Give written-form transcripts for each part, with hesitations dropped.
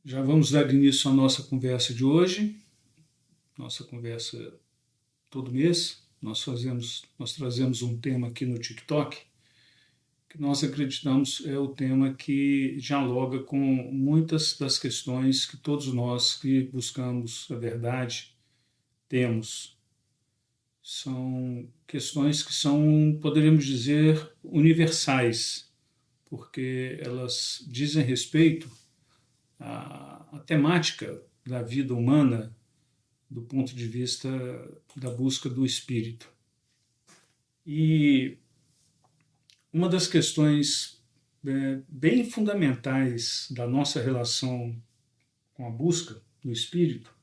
Já vamos dar início à nossa conversa de hoje, nossa conversa todo mês. Nós trazemos um tema aqui no TikTok que nós acreditamos é o tema que dialoga com muitas das questões que todos nós que buscamos a verdade temos. São questões que são, poderíamos dizer, universais, porque elas dizem respeito à temática da vida humana do ponto de vista da busca do espírito. E uma das questões bem fundamentais da nossa relação com a busca do espírito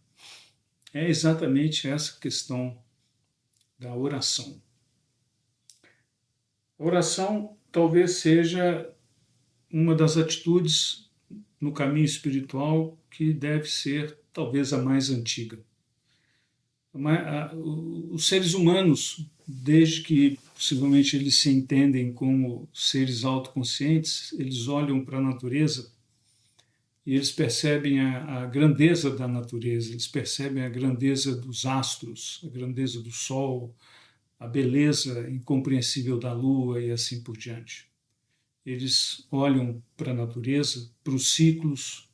é exatamente essa questão da oração. A oração talvez seja uma das atitudes no caminho espiritual que deve ser talvez a mais antiga. Os seres humanos, desde que possivelmente eles se entendem como seres autoconscientes, eles olham para a natureza e eles percebem a grandeza da natureza, eles percebem a grandeza dos astros, a grandeza do sol, a beleza incompreensível da lua e assim por diante. Eles olham para a natureza, para os ciclos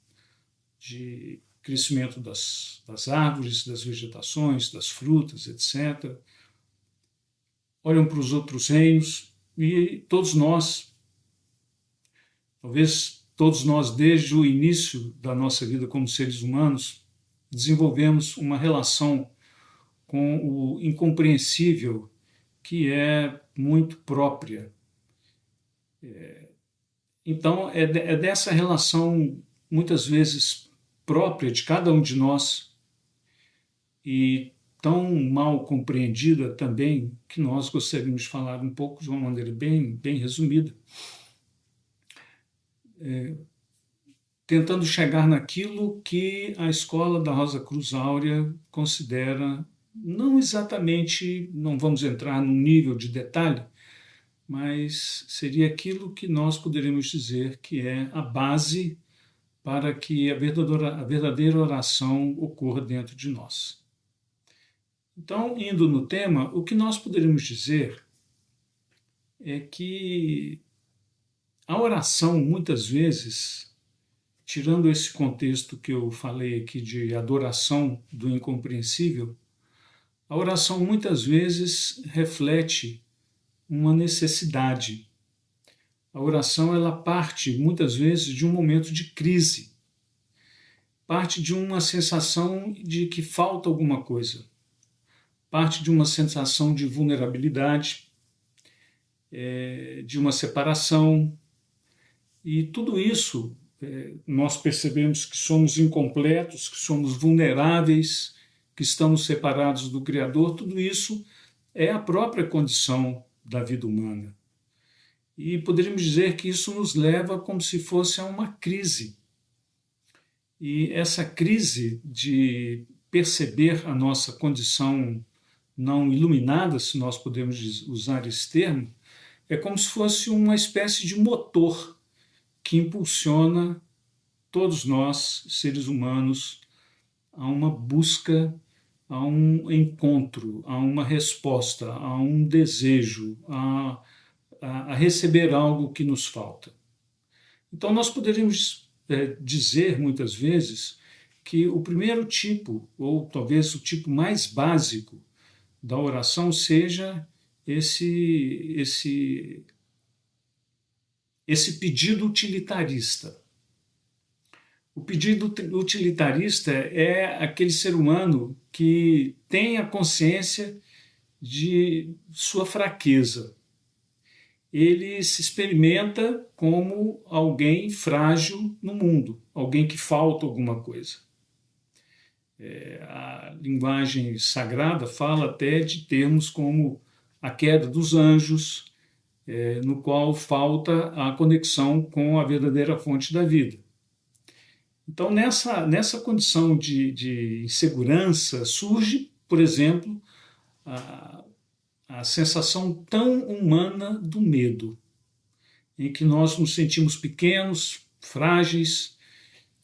de crescimento das árvores, das vegetações, das frutas, etc. Olham para os outros reinos e todos nós, talvez todos nós desde o início da nossa vida como seres humanos, desenvolvemos uma relação com o incompreensível que é muito própria. Então, é dessa relação, muitas vezes própria de cada um de nós e tão mal compreendida também, que nós gostaríamos de falar um pouco de uma maneira bem resumida, tentando chegar naquilo que a escola da Rosa Cruz Áurea considera, não exatamente, não vamos entrar num nível de detalhe, mas seria aquilo que nós poderíamos dizer que é a base para que a verdadeira oração ocorra dentro de nós. Então, indo no tema, o que nós poderíamos dizer é que a oração, muitas vezes, tirando esse contexto que eu falei aqui de adoração do incompreensível, a oração muitas vezes reflete uma necessidade. A oração ela parte muitas vezes de um momento de crise, parte de uma sensação de que falta alguma coisa, parte de uma sensação de vulnerabilidade, de uma separação, e tudo isso nós percebemos que somos incompletos, que somos vulneráveis, que estamos separados do Criador. Tudo isso é a própria condição da vida humana. E poderíamos dizer que isso nos leva como se fosse a uma crise. E essa crise de perceber a nossa condição não iluminada, se nós podemos usar esse termo, é como se fosse uma espécie de motor que impulsiona todos nós, seres humanos, a uma busca, a um encontro, a uma resposta, a um desejo, a receber algo que nos falta. Então nós poderíamos dizer muitas vezes que o primeiro tipo, ou talvez o tipo mais básico da oração seja esse pedido utilitarista. O pedido utilitarista é aquele ser humano que tem a consciência de sua fraqueza. Ele se experimenta como alguém frágil no mundo, alguém que falta alguma coisa. A linguagem sagrada fala até de termos como a queda dos anjos, no qual falta a conexão com a verdadeira fonte da vida. Então, nessa condição de insegurança, surge, por exemplo, a sensação tão humana do medo, em que nós nos sentimos pequenos, frágeis,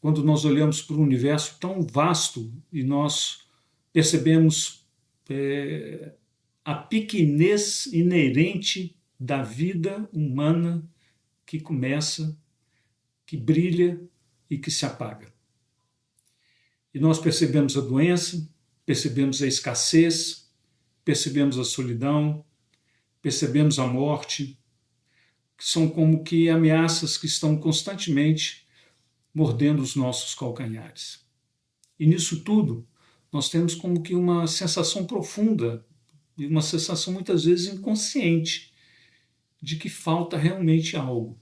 quando nós olhamos para um universo tão vasto e nós percebemos a pequenez inerente da vida humana que começa, que brilha e que se apaga. E nós percebemos a doença, percebemos a escassez, percebemos a solidão, percebemos a morte, que são como que ameaças que estão constantemente mordendo os nossos calcanhares. E nisso tudo, nós temos como que uma sensação profunda, e uma sensação muitas vezes inconsciente, de que falta realmente algo.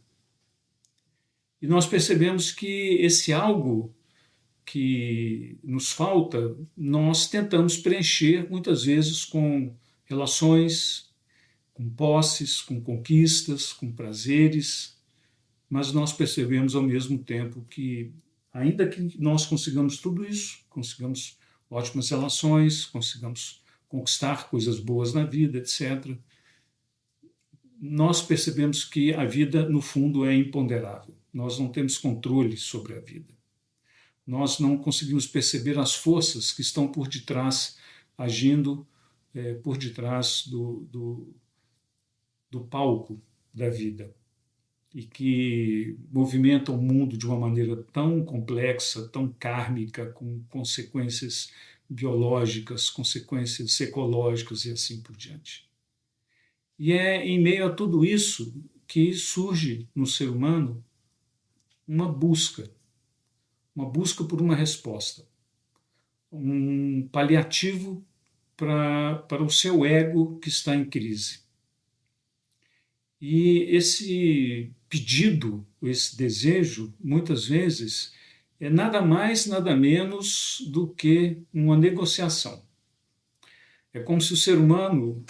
E nós percebemos que esse algo que nos falta, nós tentamos preencher muitas vezes com relações, com posses, com conquistas, com prazeres, mas nós percebemos ao mesmo tempo que, ainda que nós consigamos tudo isso, consigamos ótimas relações, consigamos conquistar coisas boas na vida, etc., nós percebemos que a vida, no fundo, é imponderável. Nós não temos controle sobre a vida. Nós não conseguimos perceber as forças que estão por detrás, agindo por detrás do palco da vida e que movimentam o mundo de uma maneira tão complexa, tão kármica, com consequências biológicas, consequências ecológicas e assim por diante. E é em meio a tudo isso que surge no ser humano uma busca por uma resposta, um paliativo para o seu ego que está em crise. E esse pedido, esse desejo, muitas vezes, é nada mais, nada menos do que uma negociação. É como se o ser humano,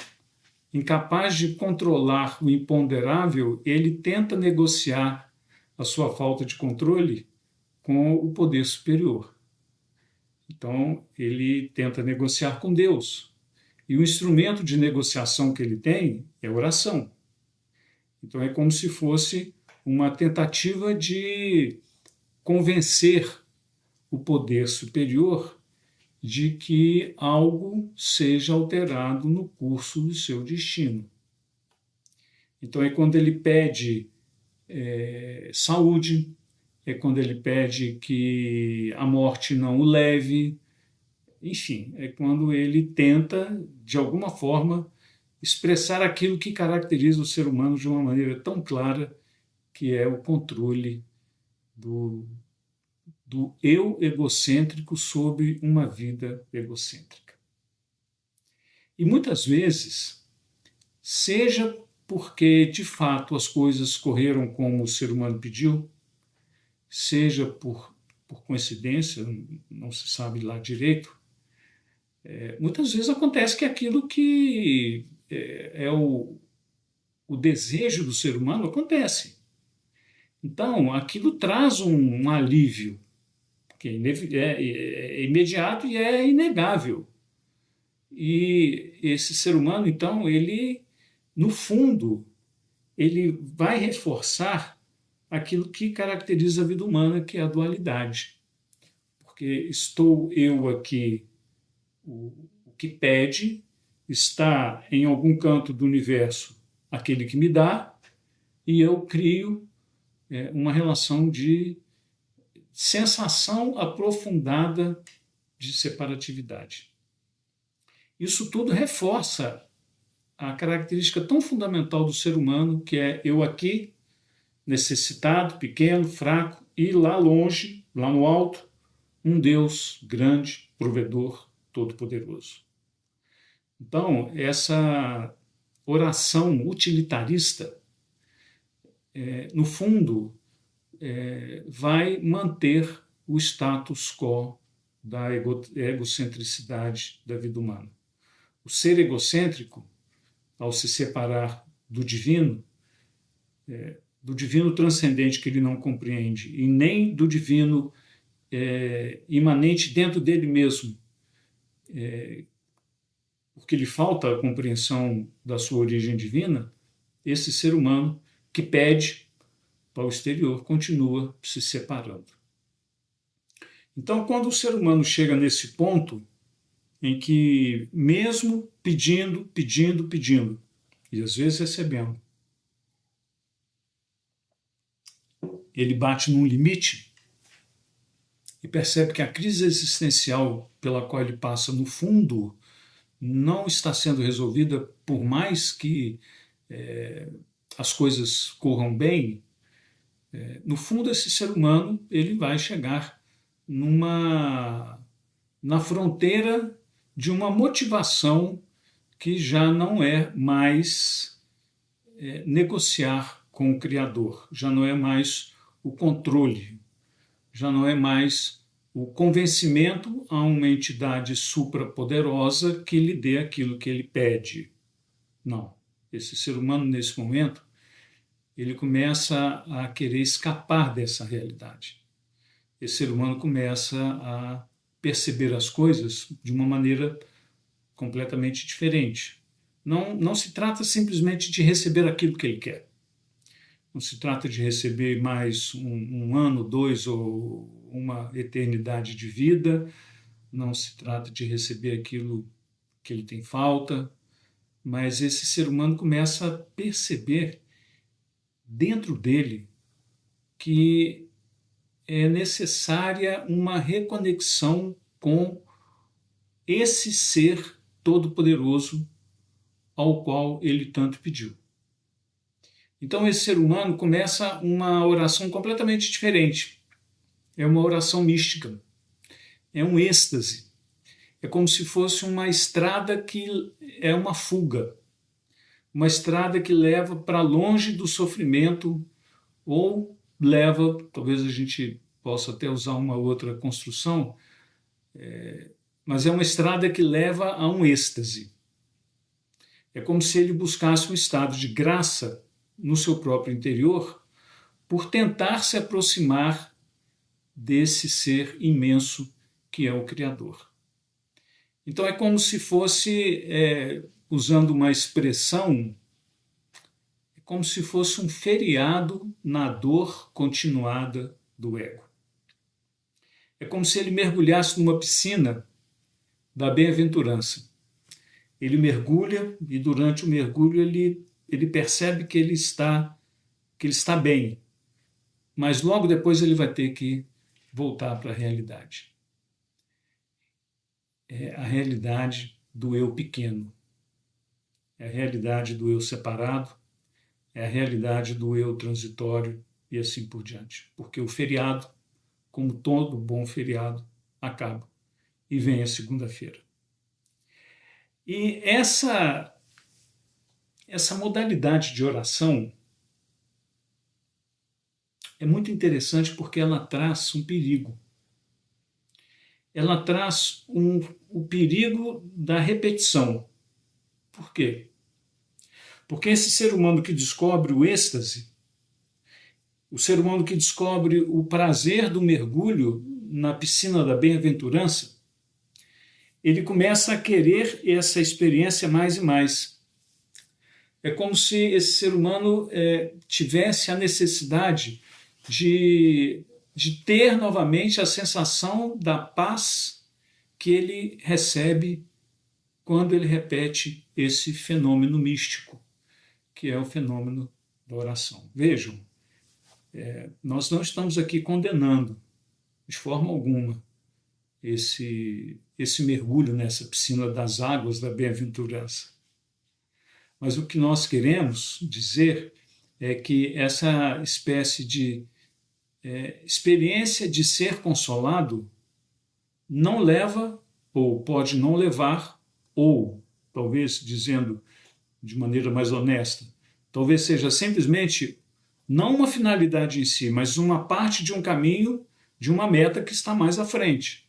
incapaz de controlar o imponderável, ele tenta negociar a sua falta de controle com o poder superior. Então, ele tenta negociar com Deus. E o instrumento de negociação que ele tem é a oração. Então, é como se fosse uma tentativa de convencer o poder superior de que algo seja alterado no curso do seu destino. Então, é quando ele pede saúde, é quando ele pede que a morte não o leve, enfim, é quando ele tenta, de alguma forma, expressar aquilo que caracteriza o ser humano de uma maneira tão clara, que é o controle do eu egocêntrico sobre uma vida egocêntrica. E muitas vezes, seja porque de fato as coisas correram como o ser humano pediu, seja por coincidência, não se sabe lá direito, muitas vezes acontece que aquilo que é o desejo do ser humano acontece. Então, aquilo traz um alívio, que é imediato e é inegável. E esse ser humano, então, ele, no fundo, ele vai reforçar aquilo que caracteriza a vida humana, que é a dualidade. Porque estou eu aqui, o que pede, está em algum canto do universo aquele que me dá, e eu crio uma relação de sensação aprofundada de separatividade. Isso tudo reforça a característica tão fundamental do ser humano, que é eu aqui, necessitado, pequeno, fraco, e lá longe, lá no alto, um Deus grande, provedor, todo-poderoso. Então, essa oração utilitarista, no fundo, vai manter o status quo da egocentricidade da vida humana. O ser egocêntrico, ao se separar do divino transcendente que ele não compreende, e nem do divino imanente dentro dele mesmo, porque lhe falta a compreensão da sua origem divina, esse ser humano que pede para o exterior continua se separando. Então, quando o ser humano chega nesse ponto em que, mesmo pedindo, pedindo, pedindo, e às vezes recebendo, ele bate num limite e percebe que a crise existencial pela qual ele passa, no fundo, não está sendo resolvida, por mais que as coisas corram bem. No fundo, esse ser humano ele vai chegar na fronteira de uma motivação que já não é mais negociar com o Criador, já não é mais o controle, já não é mais o convencimento a uma entidade suprapoderosa que lhe dê aquilo que ele pede. Não. Esse ser humano, nesse momento, ele começa a querer escapar dessa realidade. Esse ser humano começa a perceber as coisas de uma maneira completamente diferente. Não se trata simplesmente de receber aquilo que ele quer. Não se trata de receber mais um ano, dois ou uma eternidade de vida. Não se trata de receber aquilo que ele tem falta. Mas esse ser humano começa a perceber dentro dele que é necessária uma reconexão com esse ser todo-poderoso ao qual ele tanto pediu. Então esse ser humano começa uma oração completamente diferente. É uma oração mística. É um êxtase. É como se fosse uma estrada que é uma fuga. Uma estrada que leva para longe do sofrimento ou leva, talvez a gente possa até usar uma outra construção, mas é uma estrada que leva a um êxtase. É como se ele buscasse um estado de graça no seu próprio interior por tentar se aproximar desse ser imenso que é o Criador. Então é como se fosse, usando uma expressão, é como se fosse um feriado na dor continuada do ego. É como se ele mergulhasse numa piscina da bem-aventurança. Ele mergulha e durante o mergulho ele percebe que ele está bem, mas logo depois ele vai ter que voltar para a realidade. É a realidade do eu pequeno, é a realidade do eu separado, é a realidade do eu transitório e assim por diante. Porque o feriado, como todo bom feriado, acaba e vem a segunda-feira. E essa modalidade de oração é muito interessante porque ela traz um perigo. Ela traz o perigo da repetição. Por quê? Porque esse ser humano que descobre o êxtase, o ser humano que descobre o prazer do mergulho na piscina da bem-aventurança, ele começa a querer essa experiência mais e mais. É como se esse ser humano tivesse a necessidade de ter novamente a sensação da paz que ele recebe quando ele repete esse fenômeno místico, que é o fenômeno da oração. Vejam, nós não estamos aqui condenando, de forma alguma, esse mergulho nessa piscina das águas da bem-aventurança. Mas o que nós queremos dizer é que essa espécie de experiência de ser consolado não leva, ou pode não levar, ou talvez dizendo de maneira mais honesta, talvez seja simplesmente não uma finalidade em si, mas uma parte de um caminho, de uma meta que está mais à frente.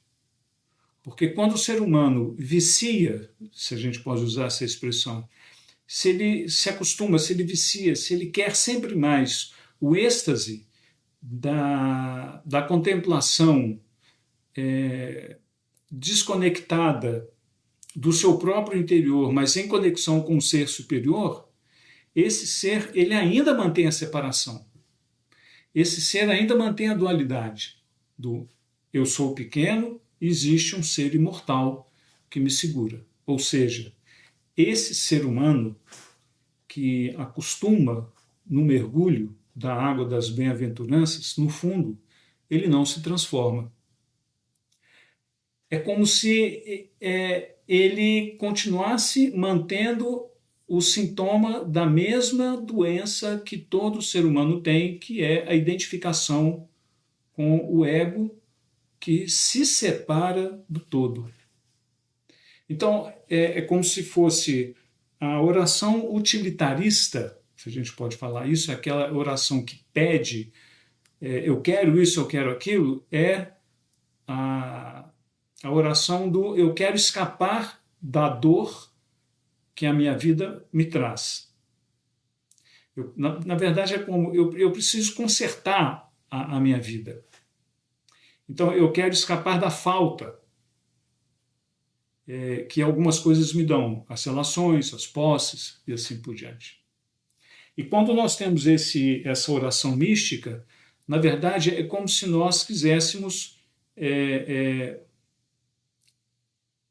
Porque quando o ser humano vicia, se a gente pode usar essa expressão, se ele se acostuma, se ele vicia, se ele quer sempre mais o êxtase da contemplação desconectada do seu próprio interior, mas em conexão com o ser superior, esse ser ele ainda mantém a separação. Esse ser ainda mantém a dualidade do eu sou pequeno e existe um ser imortal que me segura. Ou seja, esse ser humano que acostuma no mergulho da água das bem-aventuranças, no fundo, ele não se transforma. É como se ele continuasse mantendo o sintoma da mesma doença que todo ser humano tem, que é a identificação com o ego que se separa do todo. Então, é como se fosse a oração utilitarista, se a gente pode falar isso, aquela oração que pede, eu quero isso, eu quero aquilo, é a oração do eu quero escapar da dor que a minha vida me traz. Na verdade, é como eu preciso consertar a minha vida. Então, eu quero escapar da falta que algumas coisas me dão, as relações, as posses e assim por diante. E quando nós temos essa oração mística, na verdade, é como se nós quiséssemos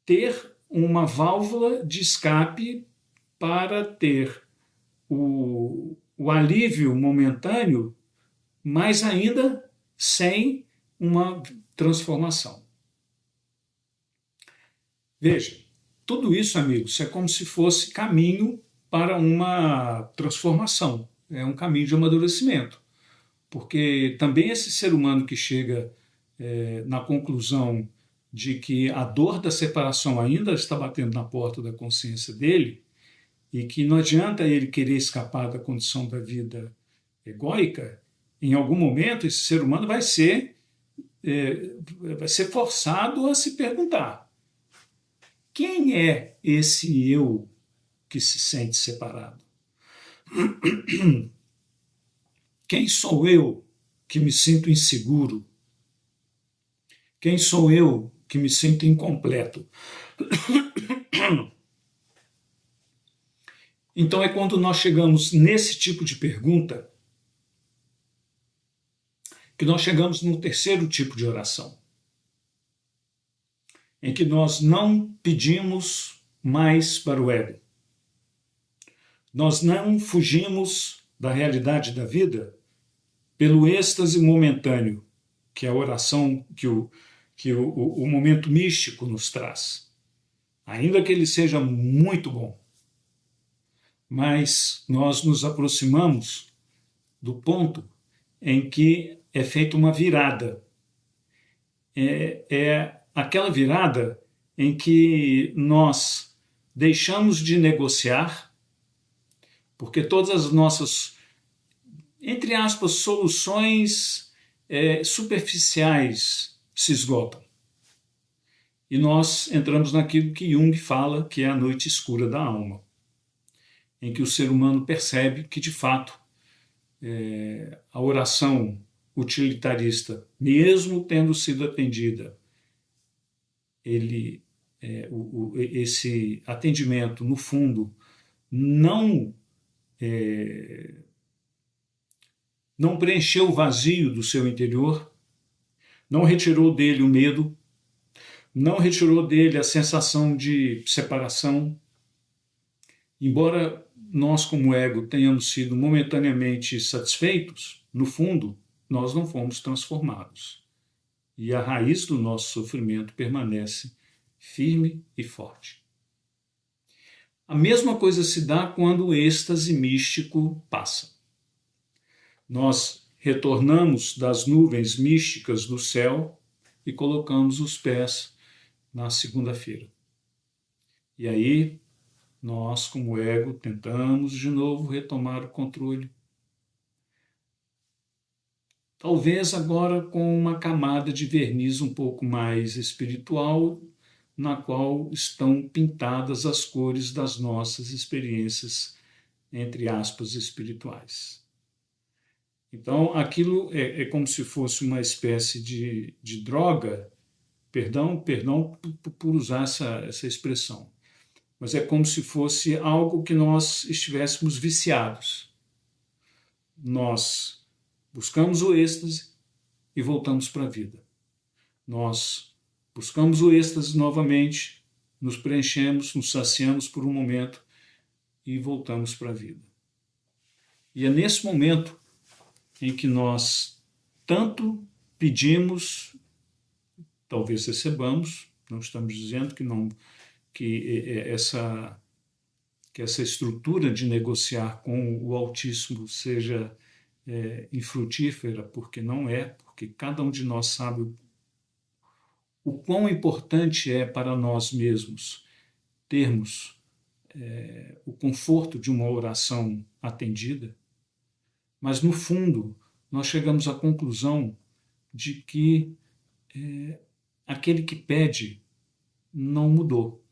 ter uma válvula de escape para ter o alívio momentâneo, mas ainda sem uma transformação. Veja, tudo isso, amigos, é como se fosse caminho para uma transformação, é um caminho de amadurecimento, porque também esse ser humano que chega na conclusão de que a dor da separação ainda está batendo na porta da consciência dele e que não adianta ele querer escapar da condição da vida egóica, em algum momento esse ser humano vai ser forçado a se perguntar: quem é esse eu que se sente separado? Quem sou eu que me sinto inseguro? Quem sou eu que me sinto incompleto? Então é quando nós chegamos nesse tipo de pergunta que nós chegamos no terceiro tipo de oração, em que nós não pedimos mais para o ego. Nós não fugimos da realidade da vida pelo êxtase momentâneo, que é a oração que o momento místico nos traz. Ainda que ele seja muito bom, mas nós nos aproximamos do ponto em que é feita uma virada. É aquela virada em que nós deixamos de negociar, porque todas as nossas, entre aspas, soluções superficiais se esgotam. E nós entramos naquilo que Jung fala que é a noite escura da alma, em que o ser humano percebe que, de fato, a oração utilitarista, mesmo tendo sido atendida, esse atendimento, no fundo, não preencheu o vazio do seu interior, não retirou dele o medo, não retirou dele a sensação de separação. Embora nós, como ego, tenhamos sido momentaneamente satisfeitos, no fundo, nós não fomos transformados. E a raiz do nosso sofrimento permanece firme e forte. A mesma coisa se dá quando o êxtase místico passa. Nós retornamos das nuvens místicas do céu e colocamos os pés na segunda-feira. E aí, nós, como ego, tentamos de novo retomar o controle. Talvez agora com uma camada de verniz um pouco mais espiritual, na qual estão pintadas as cores das nossas experiências, entre aspas, espirituais. Então, aquilo é como se fosse uma espécie de droga, perdão por usar essa expressão, mas é como se fosse algo que nós estivéssemos viciados. Nós buscamos o êxtase e voltamos para a vida. nós buscamos o êxtase novamente, nos preenchemos, nos saciamos por um momento e voltamos para a vida. E é nesse momento em que nós tanto pedimos, talvez recebamos, não estamos dizendo que essa estrutura de negociar com o Altíssimo seja infrutífera, porque não é, porque cada um de nós sabe o quão importante é para nós mesmos termos o conforto de uma oração atendida, mas no fundo nós chegamos à conclusão de que aquele que pede não mudou.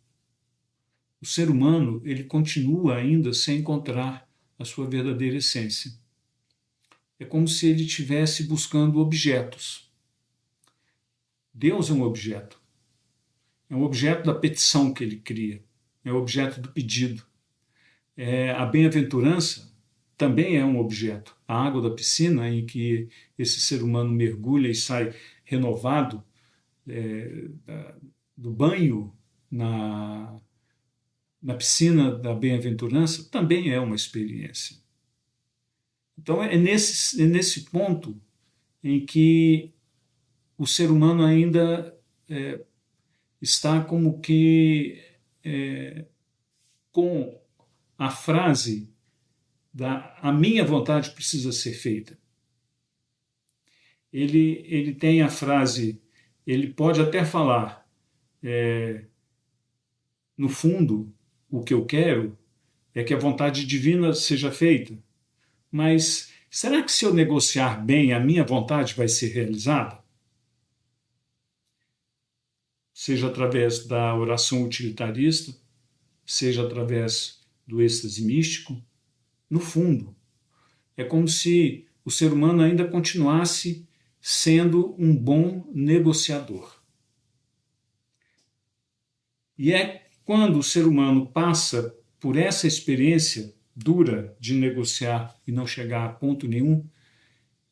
O ser humano, ele continua ainda sem encontrar a sua verdadeira essência. É como se ele estivesse buscando objetos. Deus é um objeto. É um objeto da petição que ele cria. É o objeto do pedido. A bem-aventurança também é um objeto. A água da piscina em que esse ser humano mergulha e sai renovado do banho na piscina da bem-aventurança também é uma experiência. Então é nesse ponto em que o ser humano ainda está como que com a frase a minha vontade precisa ser feita. Ele tem a frase, ele pode até falar, no fundo, o que eu quero é que a vontade divina seja feita, mas será que se eu negociar bem, a minha vontade vai ser realizada? Seja através da oração utilitarista, seja através do êxtase místico, no fundo, é como se o ser humano ainda continuasse sendo um bom negociador. E é quando o ser humano passa por essa experiência dura de negociar e não chegar a ponto nenhum,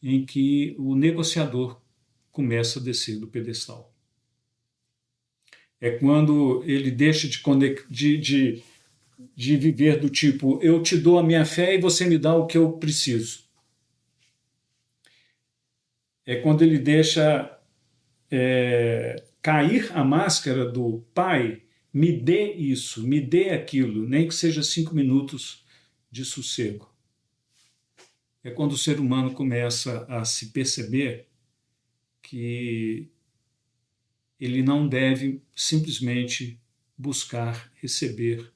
em que o negociador começa a descer do pedestal. É quando ele deixa de viver do tipo, eu te dou a minha fé e você me dá o que eu preciso. É quando ele deixa cair a máscara do pai, me dê isso, me dê aquilo, nem que seja 5 minutos de sossego. É quando o ser humano começa a se perceber que ele não deve simplesmente buscar receber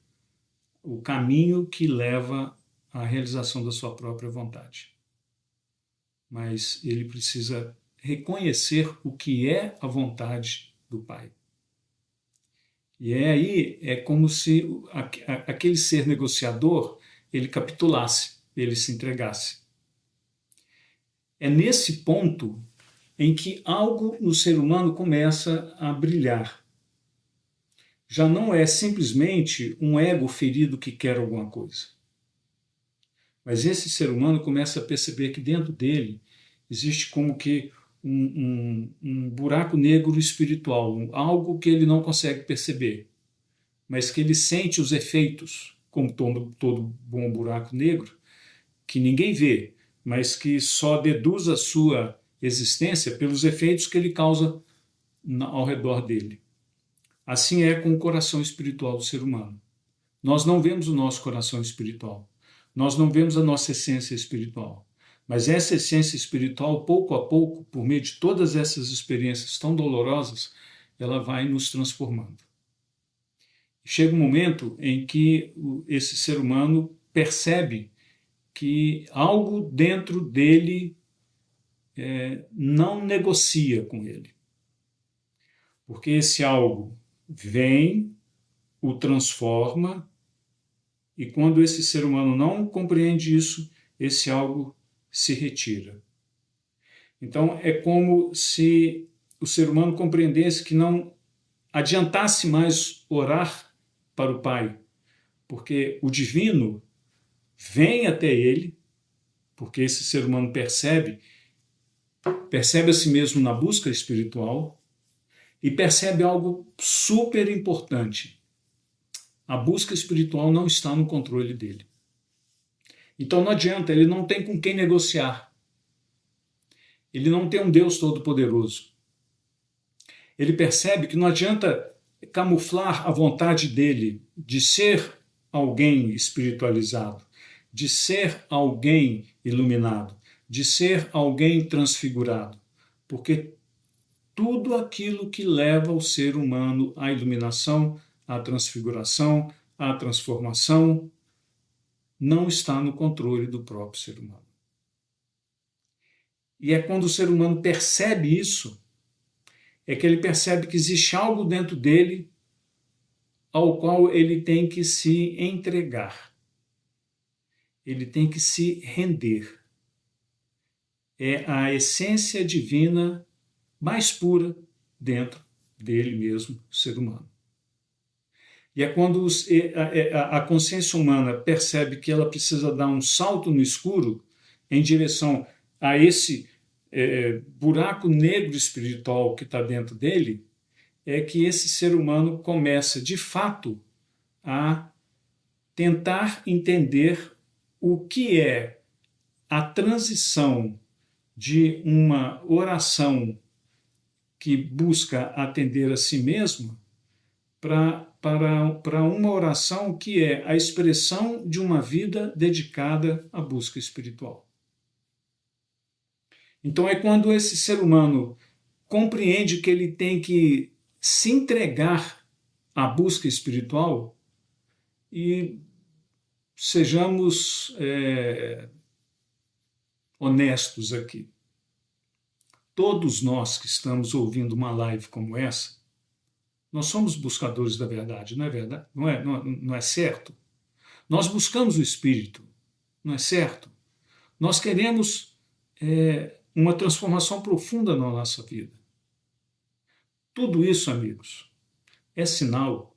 o caminho que leva à realização da sua própria vontade. Mas ele precisa reconhecer o que é a vontade do Pai. E aí é como se aquele ser negociador, ele capitulasse, ele se entregasse. É nesse ponto em que algo no ser humano começa a brilhar. Já não é simplesmente um ego ferido que quer alguma coisa. Mas esse ser humano começa a perceber que dentro dele existe como que um buraco negro espiritual, algo que ele não consegue perceber, mas que ele sente os efeitos, como todo bom buraco negro, que ninguém vê, mas que só deduz a sua existência pelos efeitos que ele causa ao redor dele. Assim é com o coração espiritual do ser humano. Nós não vemos o nosso coração espiritual, nós não vemos a nossa essência espiritual, mas essa essência espiritual, pouco a pouco, por meio de todas essas experiências tão dolorosas, ela vai nos transformando. Chega um momento em que esse ser humano percebe que algo dentro dele não negocia com ele. Porque esse algo vem, o transforma, e quando esse ser humano não compreende isso, esse algo se retira. Então é como se o ser humano compreendesse que não adiantasse mais orar para o Pai, porque o divino vem até ele, porque esse ser humano percebe a si mesmo na busca espiritual, e percebe algo super importante. A busca espiritual não está no controle dele. Então não adianta, ele não tem com quem negociar. Ele não tem um Deus todo-poderoso. Ele percebe que não adianta camuflar a vontade dele de ser alguém espiritualizado, de ser alguém iluminado, de ser alguém transfigurado, porque tudo aquilo que leva o ser humano à iluminação, à transfiguração, à transformação, não está no controle do próprio ser humano. E é quando o ser humano percebe isso, é que ele percebe que existe algo dentro dele ao qual ele tem que se entregar. Ele tem que se render. É a essência divina mais pura dentro dele mesmo, ser humano. E é quando a consciência humana percebe que ela precisa dar um salto no escuro em direção a esse buraco negro espiritual que está dentro dele, é que esse ser humano começa, de fato, a tentar entender o que é a transição de uma oração que busca atender a si mesma para uma oração que é a expressão de uma vida dedicada à busca espiritual. Então é quando esse ser humano compreende que ele tem que se entregar à busca espiritual, e sejamos honestos aqui. Todos nós que estamos ouvindo uma live como essa, nós somos buscadores da verdade, não é verdade? Não é certo? Nós buscamos o Espírito, não é certo? Nós queremos uma transformação profunda na nossa vida. Tudo isso, amigos, é sinal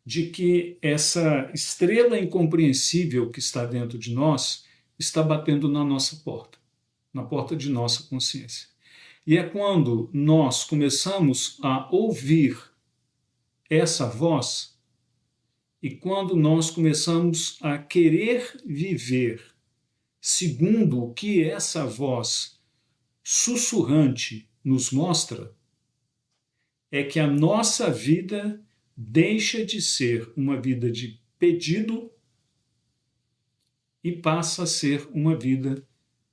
de que essa estrela incompreensível que está dentro de nós está batendo na nossa porta, na porta de nossa consciência. E é quando nós começamos a ouvir essa voz e quando nós começamos a querer viver segundo o que essa voz sussurrante nos mostra, é que a nossa vida deixa de ser uma vida de pedido e passa a ser uma vida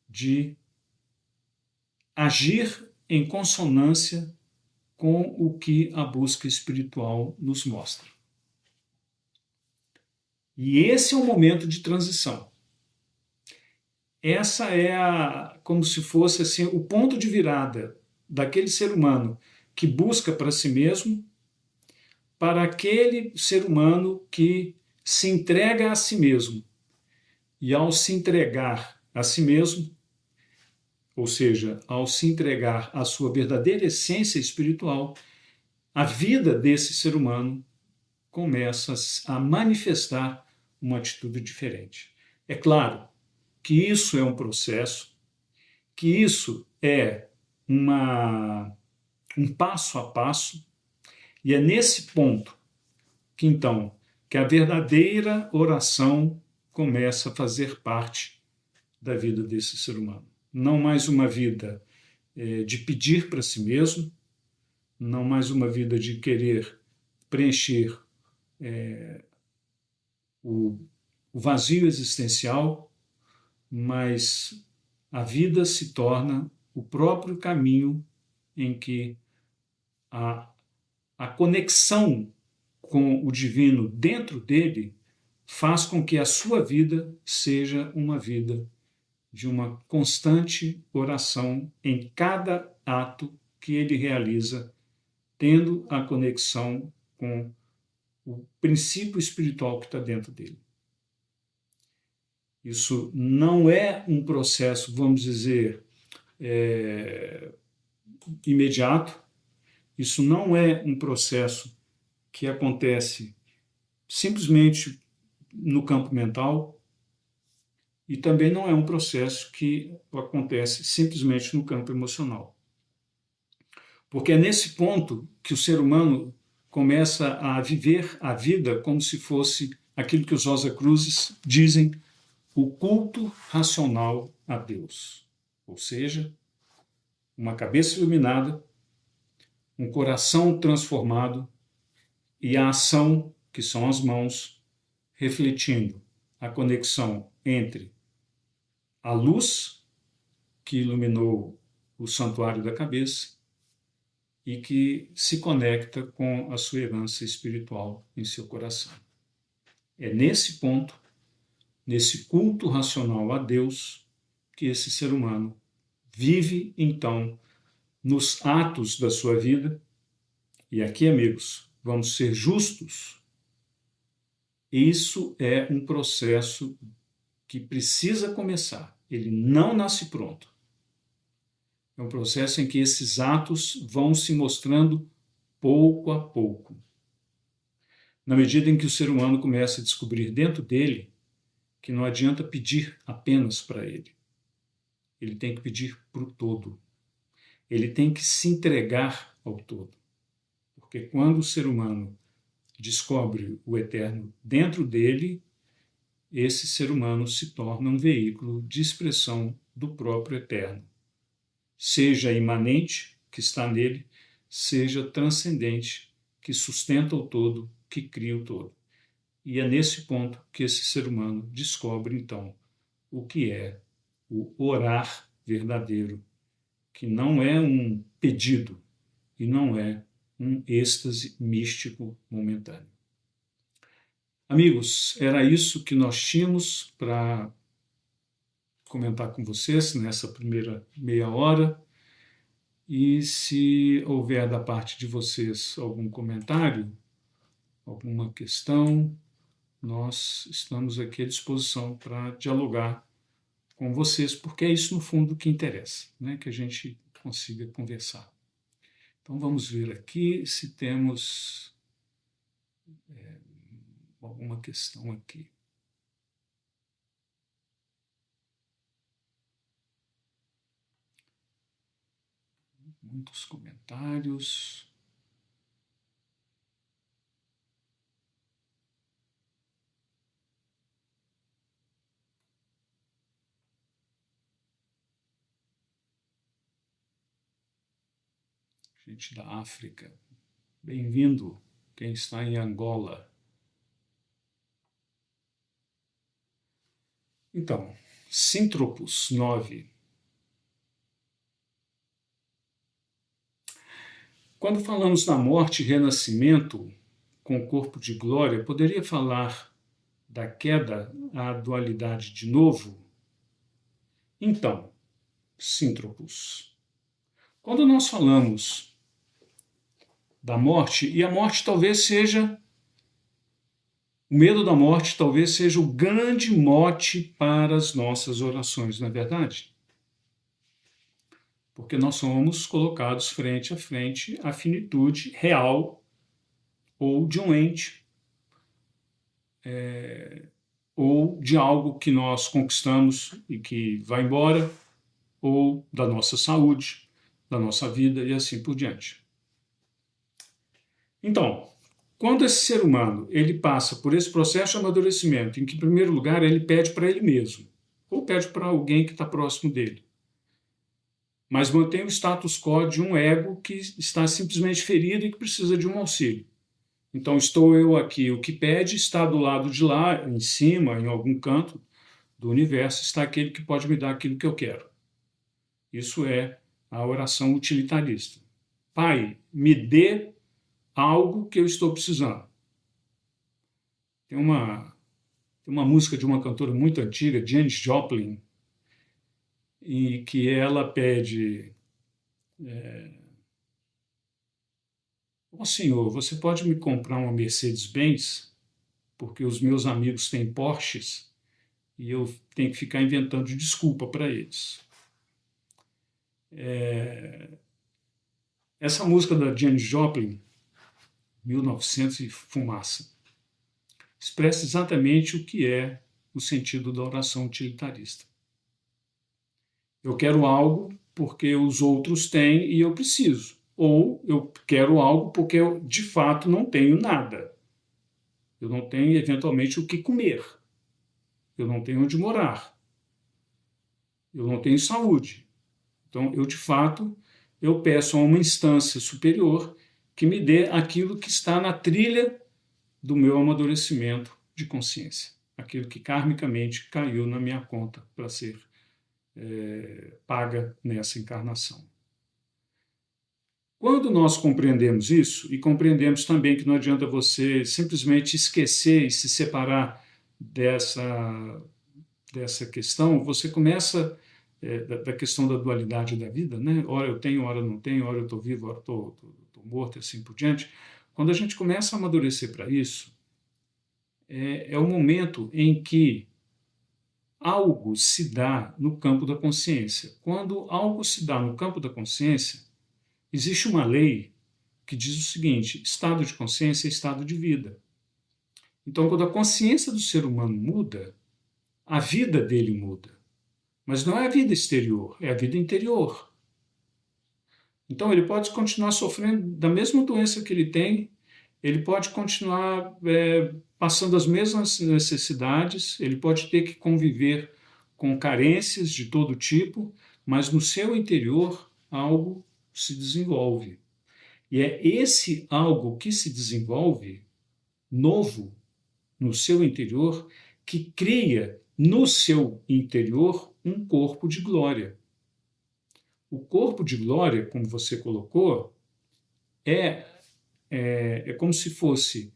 de agir em consonância com o que a busca espiritual nos mostra. E esse é o momento de transição. Essa é como se fosse assim, o ponto de virada daquele ser humano que busca para si mesmo, para aquele ser humano que se entrega a si mesmo. E ao se entregar a si mesmo, ou seja, ao se entregar à sua verdadeira essência espiritual, a vida desse ser humano começa a manifestar uma atitude diferente. É claro que isso é um processo, que isso é um passo a passo, e é nesse ponto que, então, que a verdadeira oração começa a fazer parte da vida desse ser humano. Não mais uma vida de pedir para si mesmo, não mais uma vida de querer preencher o vazio existencial, mas a vida se torna o próprio caminho em que a conexão com o divino dentro dele faz com que a sua vida seja uma vida de uma constante oração em cada ato que ele realiza, tendo a conexão com o princípio espiritual que está dentro dele. Isso não é um processo, vamos dizer, imediato. Isso não é um processo que acontece simplesmente no campo mental, e também não é um processo que acontece simplesmente no campo emocional. Porque é nesse ponto que o ser humano começa a viver a vida como se fosse aquilo que os Rosacruzes dizem, o culto racional a Deus. Ou seja, uma cabeça iluminada, um coração transformado e a ação, que são as mãos, refletindo a conexão entre a luz que iluminou o santuário da cabeça e que se conecta com a sua herança espiritual em seu coração. É nesse ponto, nesse culto racional a Deus, que esse ser humano vive, então, nos atos da sua vida. E aqui, amigos, vamos ser justos. Isso é um processo que precisa começar. Ele não nasce pronto. É um processo em que esses atos vão se mostrando pouco a pouco. Na medida em que o ser humano começa a descobrir dentro dele que não adianta pedir apenas para ele. Ele tem que pedir para o todo. Ele tem que se entregar ao todo. Porque quando o ser humano descobre o eterno dentro dele, esse ser humano se torna um veículo de expressão do próprio eterno. Seja imanente, que está nele, seja transcendente, que sustenta o todo, que cria o todo. E é nesse ponto que esse ser humano descobre, então, o que é o orar verdadeiro, que não é um pedido e não é um êxtase místico momentâneo. Amigos, era isso que nós tínhamos para comentar com vocês nessa primeira meia hora. E se houver da parte de vocês algum comentário, alguma questão, nós estamos aqui à disposição para dialogar com vocês, porque é isso, no fundo, que interessa, né? Que a gente consiga conversar. Então, vamos ver aqui se temos alguma questão aqui. Muitos comentários. Gente da África, bem-vindo. Quem está em Angola. Então, Síntropos 9. Quando falamos da morte e renascimento com corpo de glória, poderia falar da queda à dualidade de novo? Então, Síntropos, quando nós falamos da morte, e a morte talvez seja, o medo da morte talvez seja o grande mote para as nossas orações, não é verdade? Porque nós somos colocados frente a frente à finitude real ou de um ente, ou de algo que nós conquistamos e que vai embora, ou da nossa saúde, da nossa vida e assim por diante. Então, quando esse ser humano ele passa por esse processo de amadurecimento, em que, em primeiro lugar, ele pede para ele mesmo, ou pede para alguém que está próximo dele, mas mantém o status quo de um ego que está simplesmente ferido e que precisa de um auxílio. Então, estou eu aqui, o que pede está do lado de lá, em cima, em algum canto do universo, está aquele que pode me dar aquilo que eu quero. Isso é a oração utilitarista. Pai, me dê algo que eu estou precisando. Tem uma música de uma cantora muito antiga, Janis Joplin, em que ela pede: ó senhor, você pode me comprar uma Mercedes-Benz? Porque os meus amigos têm Porsches e eu tenho que ficar inventando desculpa para eles. Essa música da Janis Joplin, 1900 e fumaça, expressa exatamente o que é o sentido da oração utilitarista. Eu quero algo porque os outros têm e eu preciso. ou eu quero algo porque eu, de fato, não tenho nada. Eu não tenho, eventualmente, o que comer. Eu não tenho onde morar. Eu não tenho saúde. Então, eu, de fato, eu peço a uma instância superior que me dê aquilo que está na trilha do meu amadurecimento de consciência. Aquilo que karmicamente caiu na minha conta para ser paga nessa encarnação. Quando nós compreendemos isso, e compreendemos também que não adianta você simplesmente esquecer e se separar dessa questão, você começa da questão da dualidade da vida, né? Ora eu tenho, ora eu não tenho, ora eu estou vivo, ora estou morto e assim por diante. Quando a gente começa a amadurecer para isso, é o momento em que algo se dá no campo da consciência. Quando algo se dá no campo da consciência, existe uma lei que diz o seguinte: estado de consciência é estado de vida. Então, quando a consciência do ser humano muda, a vida dele muda. Mas não é a vida exterior, é a vida interior. Então, ele pode continuar sofrendo da mesma doença que ele tem, ele pode continuar passando as mesmas necessidades, ele pode ter que conviver com carências de todo tipo, mas no seu interior algo se desenvolve. E é esse algo que se desenvolve, novo, no seu interior, que cria no seu interior um corpo de glória. O corpo de glória, como você colocou, é como se fosse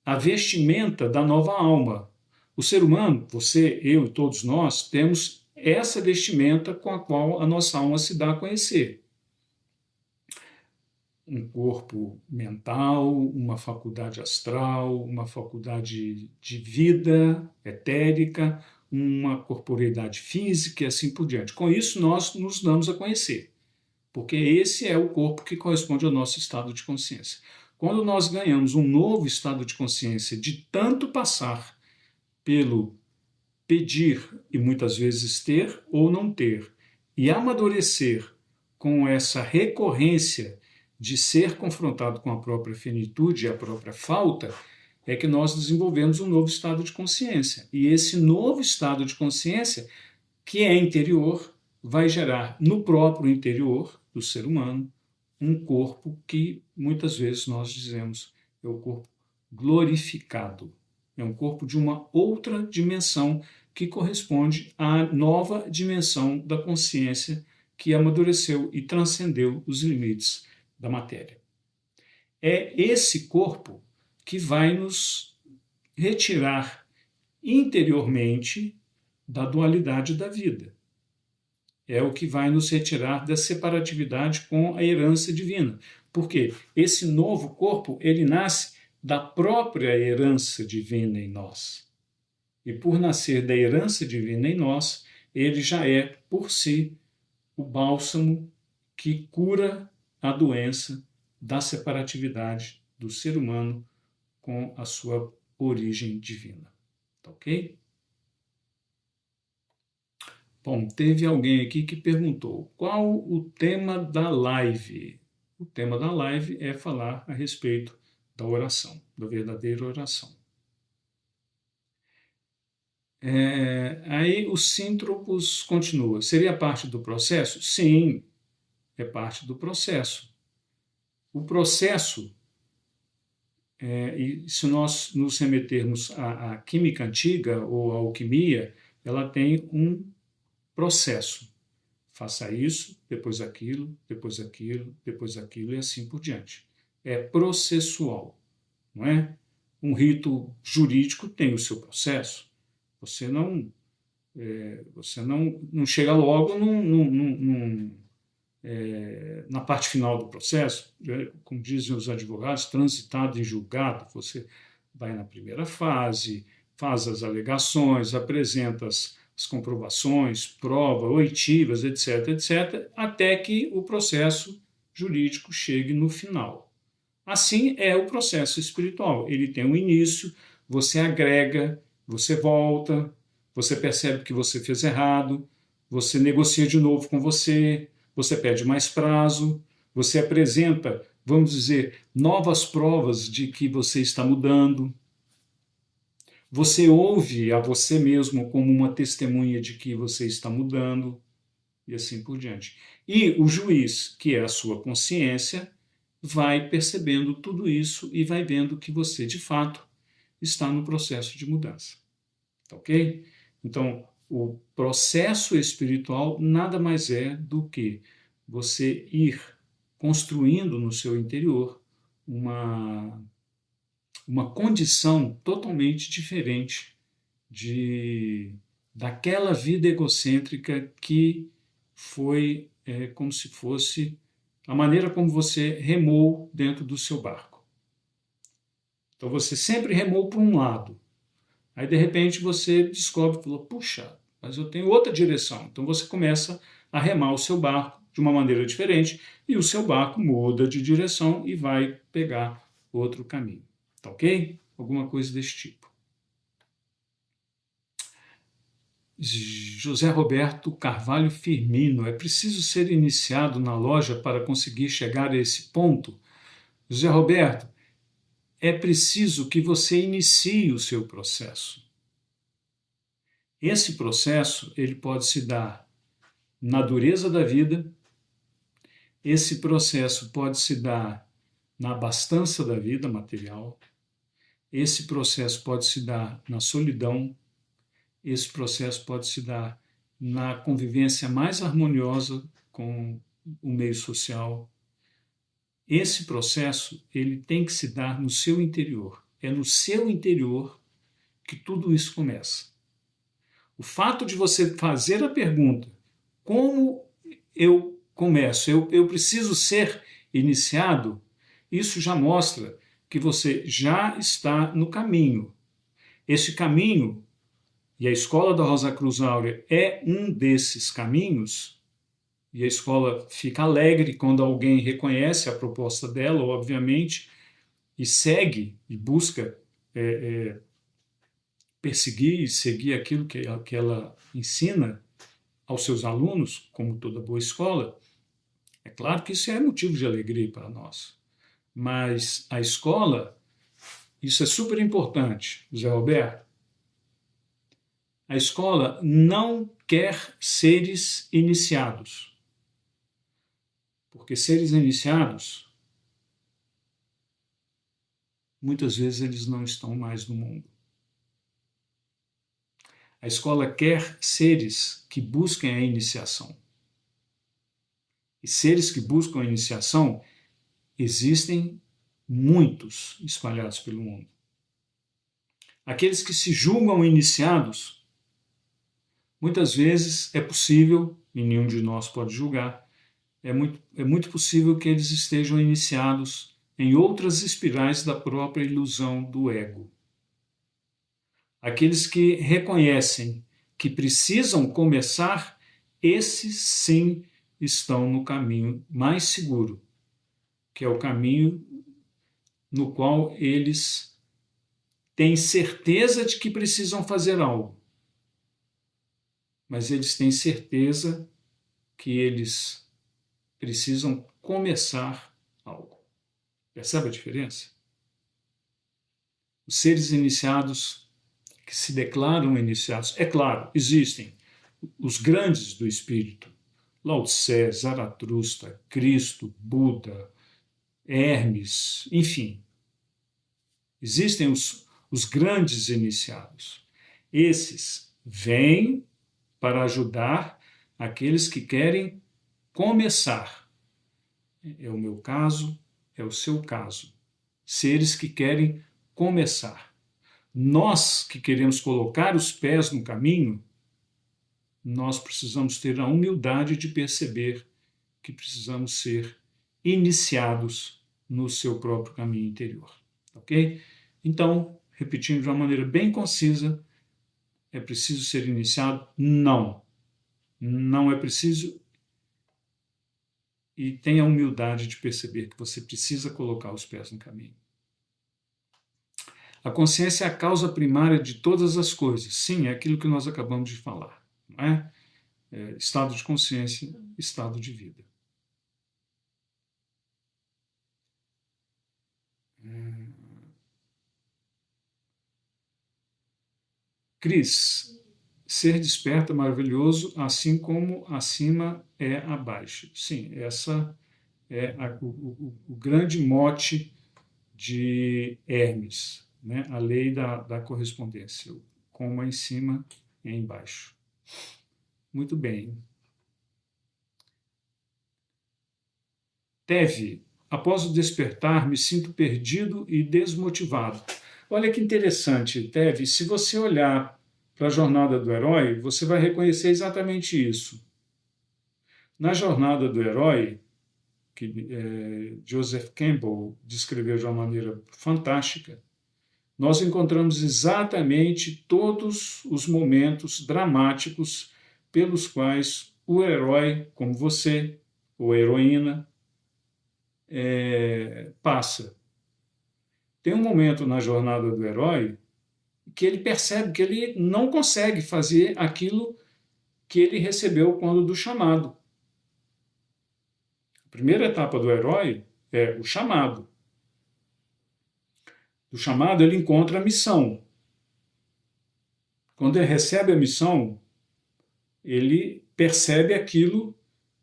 a vestimenta da nova alma. O ser humano, você, eu e todos nós, temos essa vestimenta com a qual a nossa alma se dá a conhecer. Um corpo mental, uma faculdade astral, uma faculdade de vida etérica, uma corporeidade física e assim por diante. Com isso, nós nos damos a conhecer, porque esse é o corpo que corresponde ao nosso estado de consciência. Quando nós ganhamos um novo estado de consciência de tanto passar pelo pedir e muitas vezes ter ou não ter, e amadurecer com essa recorrência de ser confrontado com a própria finitude e a própria falta, é que nós desenvolvemos um novo estado de consciência. E esse novo estado de consciência, que é interior, vai gerar no próprio interior do ser humano um corpo que muitas vezes nós dizemos é o corpo glorificado. É um corpo de uma outra dimensão que corresponde à nova dimensão da consciência que amadureceu e transcendeu os limites da matéria. É esse corpo que vai nos retirar interiormente da dualidade da vida. É o que vai nos retirar da separatividade com a herança divina. Porque esse novo corpo, ele nasce da própria herança divina em nós. E por nascer da herança divina em nós, ele já é, por si, o bálsamo que cura a doença da separatividade do ser humano com a sua origem divina. Tá ok? Bom, teve alguém aqui que perguntou qual o tema da live. O tema da live é falar a respeito da oração, da verdadeira oração. Aí o Síntropos continua. Seria parte do processo? Sim, é parte do processo. O processo, e se nós nos remetermos à química antiga ou à alquimia, ela tem um processo. Faça isso, depois aquilo, depois aquilo, depois aquilo e assim por diante. É processual, não é? Um rito jurídico tem o seu processo. Você não chega logo na parte final do processo, como dizem os advogados, transitado em julgado. Você vai na primeira fase, faz as alegações, apresenta as comprovações, prova, oitivas, etc., etc., até que o processo jurídico chegue no final. Assim é o processo espiritual. Ele tem um início, você agrega, você volta, você percebe que você fez errado, você negocia de novo com você pede mais prazo, você apresenta, vamos dizer, novas provas de que você está mudando, você ouve a você mesmo como uma testemunha de que você está mudando, e assim por diante. E o juiz, que é a sua consciência, vai percebendo tudo isso e vai vendo que você, de fato, está no processo de mudança. Tá ok? Então, o processo espiritual nada mais é do que você ir construindo no seu interior uma condição totalmente diferente daquela vida egocêntrica que foi como se fosse a maneira como você remou dentro do seu barco. Então você sempre remou para um lado. Aí de repente você descobre, falou, puxa, mas eu tenho outra direção. Então você começa a remar o seu barco de uma maneira diferente e o seu barco muda de direção e vai pegar outro caminho. Tá ok? Alguma coisa desse tipo. José Roberto Carvalho Firmino, é preciso ser iniciado na loja para conseguir chegar a esse ponto? José Roberto, é preciso que você inicie o seu processo. Esse processo ele pode se dar na dureza da vida, esse processo pode se dar na abastança da vida material, esse processo pode se dar na solidão, esse processo pode se dar na convivência mais harmoniosa com o meio social. Esse processo ele tem que se dar no seu interior. É no seu interior que tudo isso começa. O fato de você fazer a pergunta, como eu começo? Eu preciso ser iniciado? Isso já mostra que você já está no caminho. Esse caminho, e a Escola da Rosa Cruz Áurea é um desses caminhos, e a escola fica alegre quando alguém reconhece a proposta dela, obviamente, e segue e busca perseguir e seguir aquilo que ela ensina aos seus alunos, como toda boa escola. É claro que isso é motivo de alegria para nós, mas a escola, isso é super importante, Zé Roberto. A escola não quer seres iniciados, porque seres iniciados, muitas vezes eles não estão mais no mundo. A escola quer seres que busquem a iniciação. E seres que buscam a iniciação existem muitos espalhados pelo mundo. Aqueles que se julgam iniciados, muitas vezes é possível, e nenhum de nós pode julgar, é muito possível que eles estejam iniciados em outras espirais da própria ilusão do ego. Aqueles que reconhecem que precisam começar, esses sim estão no caminho mais seguro, que é o caminho no qual eles têm certeza de que precisam fazer algo, mas eles têm certeza que eles precisam começar algo. Percebe a diferença? Os seres iniciados que se declaram iniciados, é claro, existem os grandes do espírito, Lao Tse, Zaratustra, Cristo, Buda, Hermes, enfim. Existem os grandes iniciados. Esses vêm para ajudar aqueles que querem começar. É o meu caso, é o seu caso. Seres que querem começar. Nós que queremos colocar os pés no caminho, nós precisamos ter a humildade de perceber que precisamos ser iniciados no seu próprio caminho interior. Ok? Então, repetindo de uma maneira bem concisa, é preciso ser iniciado? Não. Não é preciso. E tenha a humildade de perceber que você precisa colocar os pés no caminho. A consciência é a causa primária de todas as coisas. Sim, é aquilo que nós acabamos de falar. Não é? Estado de consciência, estado de vida. Cris, ser desperto é maravilhoso, assim como acima é abaixo. Sim, essa é o grande mote de Hermes, né? A lei da correspondência. Como é em cima é embaixo. Muito bem. Teve, após o despertar, me sinto perdido e desmotivado. Olha que interessante, Teve, se você olhar para a jornada do herói, você vai reconhecer exatamente isso. Na jornada do herói, que Joseph Campbell descreveu de uma maneira fantástica, nós encontramos exatamente todos os momentos dramáticos pelos quais o herói, como você, ou a heroína, passa. Tem um momento na jornada do herói que ele percebe que ele não consegue fazer aquilo que ele recebeu quando do chamado. A primeira etapa do herói é o chamado. Do chamado ele encontra a missão. Quando ele recebe a missão, ele percebe aquilo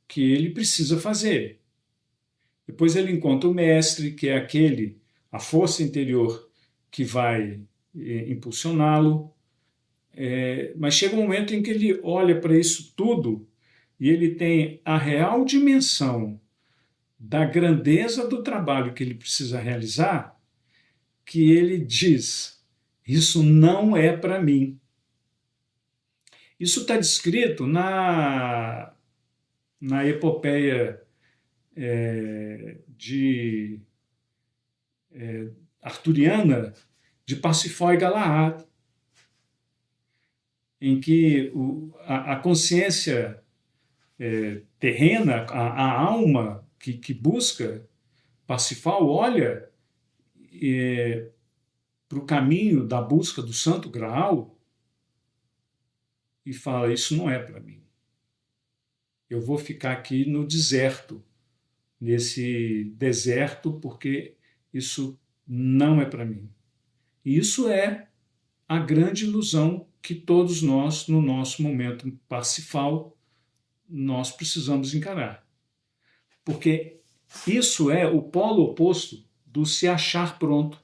que ele precisa fazer. Depois ele encontra o mestre, que é aquele, a força interior que vai impulsioná-lo. Mas chega um momento em que ele olha para isso tudo e ele tem a real dimensão da grandeza do trabalho que ele precisa realizar, que ele diz: isso não é para mim. Isso está descrito na epopeia arturiana de Parsifal e Galahad, em que a consciência terrena, a alma que busca Parsifal, olha para o caminho da busca do Santo Graal e fala: isso não é para mim. Eu vou ficar aqui no deserto, nesse deserto, porque isso não é para mim. E isso é a grande ilusão que todos nós, no nosso momento Parsifal, nós precisamos encarar. Porque isso é o polo oposto do se achar pronto.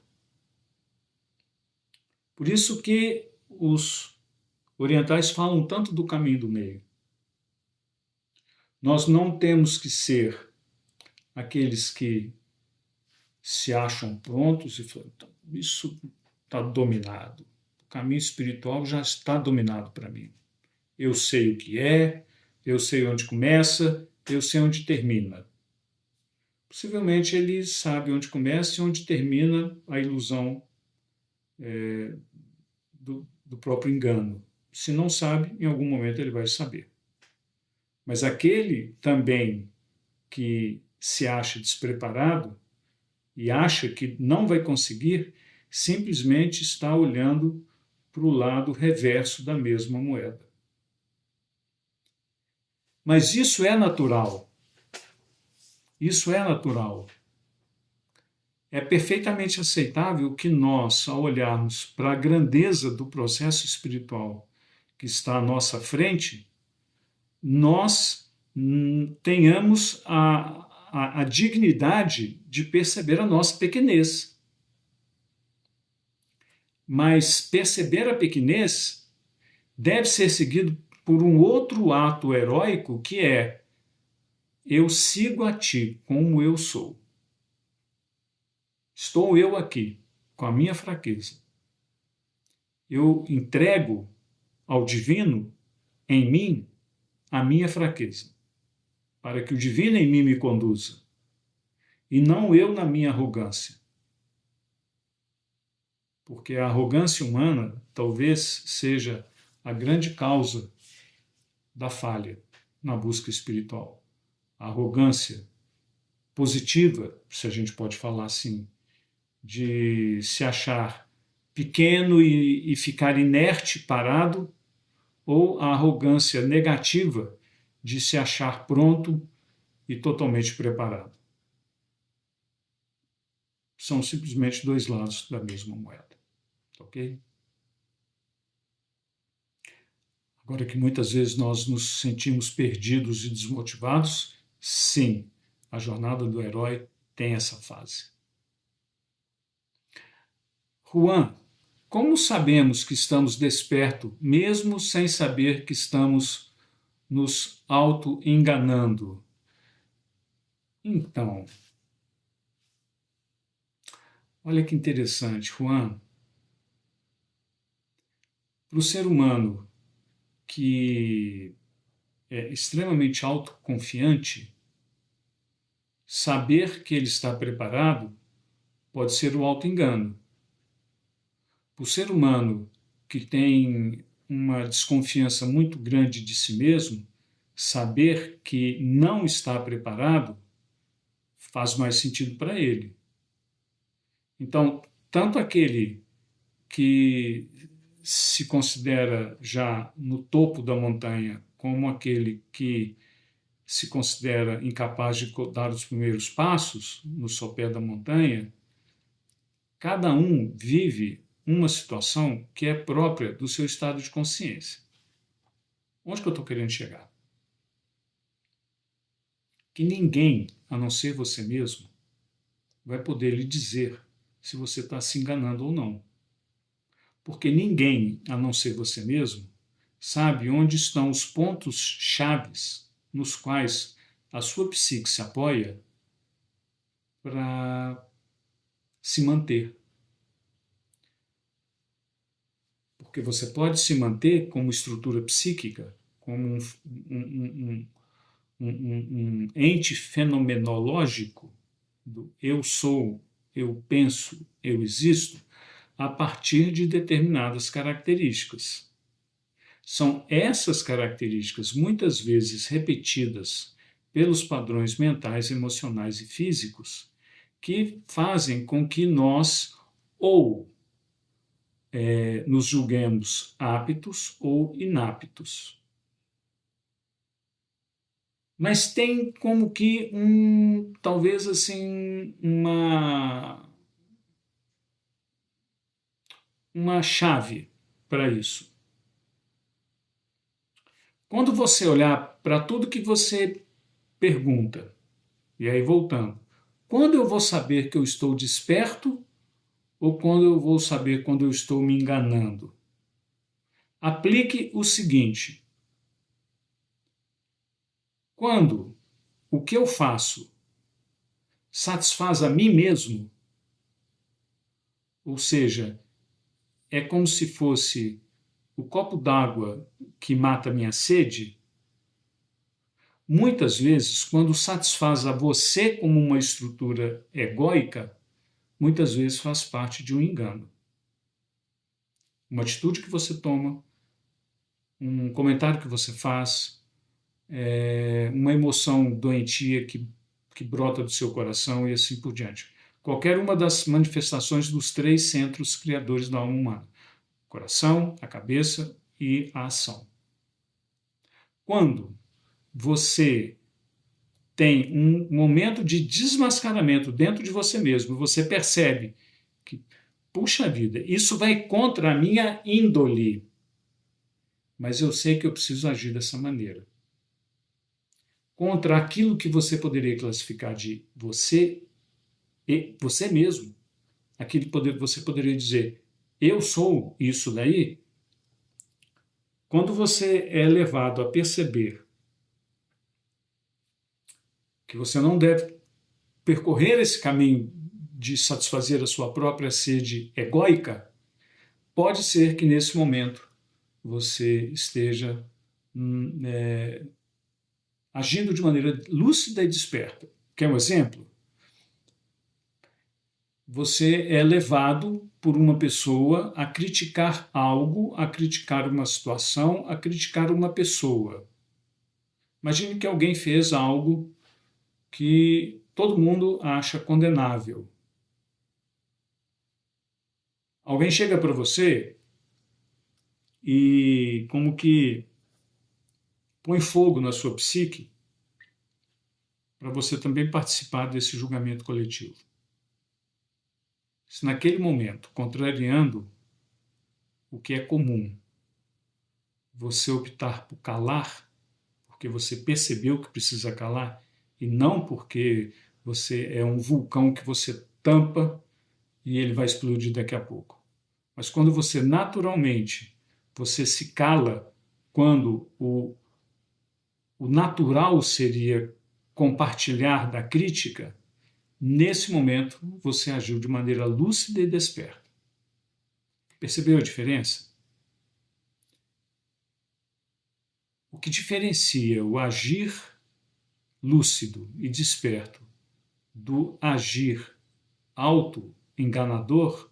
Por isso que os orientais falam tanto do caminho do meio. Nós não temos que ser aqueles que se acham prontos e falam: isso está dominado. O caminho espiritual já está dominado para mim. Eu sei o que é, eu sei onde começa, eu sei onde termina. Possivelmente ele sabe onde começa e onde termina a ilusão do próprio engano. Se não sabe, em algum momento ele vai saber. Mas aquele também que se acha despreparado e acha que não vai conseguir, simplesmente está olhando para o lado reverso da mesma moeda. Mas isso é natural. Isso é natural. É perfeitamente aceitável que nós, ao olharmos para a grandeza do processo espiritual que está à nossa frente, nós tenhamos a dignidade de perceber a nossa pequenez. Mas perceber a pequenez deve ser seguido por um outro ato heróico, que é: eu sigo a ti como eu sou. Estou eu aqui, com a minha fraqueza. Eu entrego ao divino, em mim, a minha fraqueza, para que o divino em mim me conduza, e não eu na minha arrogância. Porque a arrogância humana talvez seja a grande causa da falha na busca espiritual. A arrogância positiva, se a gente pode falar assim, de se achar pequeno e ficar inerte, parado, ou a arrogância negativa de se achar pronto e totalmente preparado. são simplesmente dois lados da mesma moeda, ok? Agora que muitas vezes nós nos sentimos perdidos e desmotivados, sim, a jornada do herói tem essa fase. Juan, como sabemos que estamos despertos, mesmo sem saber que estamos nos auto-enganando? Então, olha que interessante, Juan. Para o ser humano que é extremamente autoconfiante, saber que ele está preparado pode ser o auto-engano. Para o ser humano que tem uma desconfiança muito grande de si mesmo, saber que não está preparado faz mais sentido para ele. Então, tanto aquele que se considera já no topo da montanha, como aquele que se considera incapaz de dar os primeiros passos no sopé da montanha, cada um vive uma situação que é própria do seu estado de consciência. Onde que eu estou querendo chegar? Que ninguém, a não ser você mesmo, vai poder lhe dizer se você está se enganando ou não. Porque ninguém, a não ser você mesmo, sabe onde estão os pontos chaves nos quais a sua psique se apoia para se manter. Porque você pode se manter como estrutura psíquica, como um ente fenomenológico do eu sou, eu penso, eu existo, a partir de determinadas características. São essas características, muitas vezes repetidas pelos padrões mentais, emocionais e físicos, que fazem com que nós ou nos julguemos aptos ou inaptos. Mas tem como que talvez assim, uma chave para isso. Quando você olhar para tudo que você pergunta, e aí voltando, quando eu vou saber que eu estou desperto ou quando eu vou saber quando eu estou me enganando? Aplique o seguinte: quando o que eu faço satisfaz a mim mesmo, ou seja, é como se fosse o copo d'água que mata a minha sede, muitas vezes, quando satisfaz a você como uma estrutura egóica, muitas vezes faz parte de um engano. Uma atitude que você toma, um comentário que você faz, uma emoção doentia que brota do seu coração e assim por diante. Qualquer uma das manifestações dos três centros criadores da alma humana: coração, a cabeça e a ação. Quando você tem um momento de desmascaramento dentro de você mesmo, você percebe que, puxa vida, isso vai contra a minha índole, mas eu sei que eu preciso agir dessa maneira. Contra aquilo que você poderia classificar de você e você mesmo, aquilo que você poderia dizer, eu sou isso daí. Quando você é levado a perceber que você não deve percorrer esse caminho de satisfazer a sua própria sede egóica, pode ser que nesse momento você esteja agindo de maneira lúcida e desperta. Quer um exemplo? Você é levado por uma pessoa a criticar algo, a criticar uma situação, a criticar uma pessoa. Imagine que alguém fez algo que todo mundo acha condenável. Alguém chega para você e como que põe fogo na sua psique para você também participar desse julgamento coletivo. Se naquele momento, contrariando o que é comum, você optar por calar, porque você percebeu que precisa calar, e não porque você é um vulcão que você tampa e ele vai explodir daqui a pouco. Mas quando você naturalmente você se cala, quando o natural seria compartilhar da crítica, nesse momento você agiu de maneira lúcida e desperta. Percebeu a diferença? O que diferencia o agir lúcido e desperto do agir auto-enganador